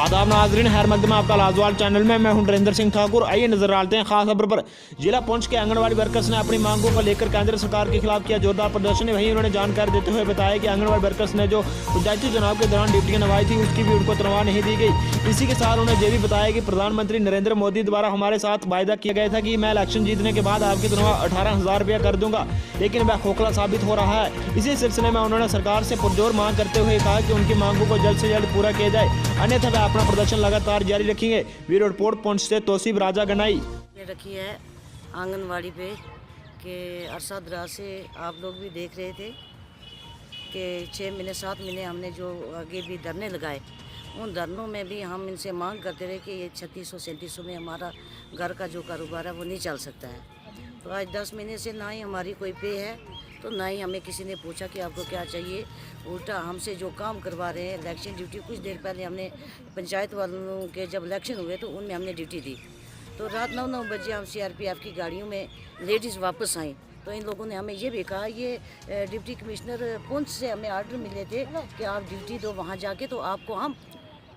आदाब नाजरीन, खैर मकदम आपका लाजवाल चैनल में मैं हूं नरेंद्र सिंह ठाकुर। आइए नजर डालते हैं खास खबर पर। जिला पुंछ के आंगनबाड़ी वर्कर्स ने अपनी मांगों को लेकर केंद्र सरकार के खिलाफ किया जोरदार प्रदर्शन। वहीं उन्होंने जानकारी देते हुए बताया कि आंगनबाड़ी वर्कर्स ने जो पंचायती चुनाव के दौरान ड्यूटियां निभाई थी उसकी भी उनको तनख्वाह नहीं दी गई। इसी के साथ उन्होंने ये भी बताया कि प्रधानमंत्री नरेंद्र मोदी द्वारा हमारे साथ वायदा किया गया था कि मैं इलेक्शन जीतने के बाद आपकी तनख्वाह 18,000 रुपया कर दूंगा, लेकिन वह खोखला साबित हो रहा है। इसी सिलसिले में उन्होंने सरकार से पुरजोर मांग करते हुए कहा कि उनकी मांगों को जल्द से जल्द पूरा किया जाए, अन्यथा वह अपना प्रदर्शन लगातार जारी रखेंगे। ब्यूरो रिपोर्ट पुंछ से तौसीफ राजा गनाई रखी है आंगनवाड़ी पे कि अरसा दराज से आप लोग भी देख रहे थे कि 6 महीने 7 महीने हमने जो आगे भी धरने लगाए, उन धरनों में भी हम इनसे मांग करते रहे कि ये 3600-3700 में हमारा घर का जो कारोबार है वो नहीं चल सकता है। तो आज 10 महीने से ना ही हमारी कोई पे है, तो ना ही हमें किसी ने पूछा कि आपको क्या चाहिए। उल्टा हमसे जो काम करवा रहे हैं, इलेक्शन ड्यूटी कुछ देर पहले हमने पंचायत वालों के जब इलेक्शन हुए तो उनमें हमने ड्यूटी दी, तो रात 9 बजे हम CRPF की गाड़ियों में लेडीज़ वापस आई। तो इन लोगों ने हमें ये भी कहा, ये डिप्टी कमिश्नर पुंछ से हमें आर्डर मिले थे कि आप ड्यूटी दो वहाँ जाके, तो आपको हम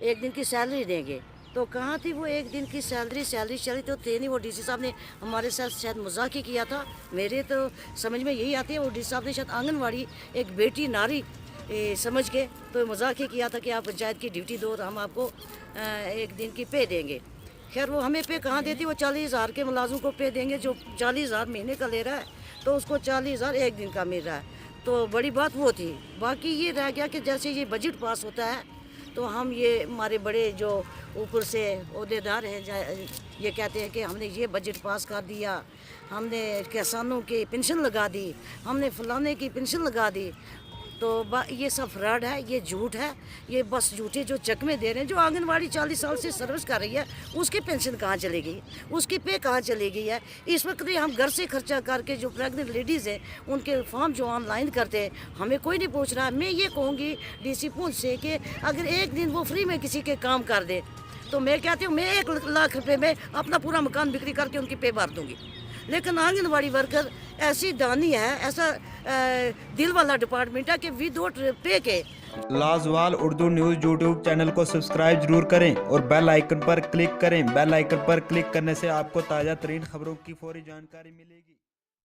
1 दिन की सैलरी देंगे। तो कहाँ थी वो 1 दिन की सैलरी चली तो थे नहीं। वो DC साहब ने हमारे साथ शायद मजाक ही किया था। मेरे तो समझ में यही आती है, वो DC साहब ने शायद आंगनवाड़ी एक बेटी नारी समझ के तो मजाक ही किया था कि आप पंचायत की ड्यूटी दो और हम आपको 1 दिन की पे देंगे। खैर वो हमें पे कहाँ देती, वो 40,000 के मुलाजिम को पे देंगे जो 40,000 महीने का ले रहा है, तो उसको 40,000 1 दिन का मिल रहा है। तो बड़ी बात वो थी। बाकी ये रह गया कि जैसे ये बजट पास होता है तो हम ये हमारे बड़े जो ऊपर से ओहदेदार हैं ये कहते हैं कि हमने ये बजट पास कर दिया, हमने किसानों की पेंशन लगा दी, हमने फलाने की पेंशन लगा दी। तो ये सब फ्रॉड है, ये झूठ है, ये बस झूठे जो चकमे दे रहे हैं। जो आंगनवाड़ी 40 साल से सर्विस कर रही है उसकी पेंशन कहाँ चली गई, उसकी पे कहाँ चली गई है। इस वक्त हम घर से खर्चा करके जो प्रेग्नेंट लेडीज़ हैं उनके फॉर्म जो ऑनलाइन करते हैं, हमें कोई नहीं पूछ रहा। मैं ये कहूँगी DC पुंछ से कि अगर 1 दिन वो फ्री में किसी के काम कर दे तो मैं कहती हूँ मैं 1 लाख रुपये में अपना पूरा मकान बिक्री करके उनकी पे भर दूँगी। लेकिन आंगनवाड़ी वर्कर ऐसी दानी है, ऐसा दिल वाला डिपार्टमेंट है कि विदाउट पे के। लाजवाल उर्दू न्यूज़ यूट्यूब चैनल को सब्सक्राइब जरूर करें और बेल आइकन पर क्लिक करें। बेल आइकन पर क्लिक करने से आपको ताज़ा तरीन खबरों की फौरी जानकारी मिलेगी।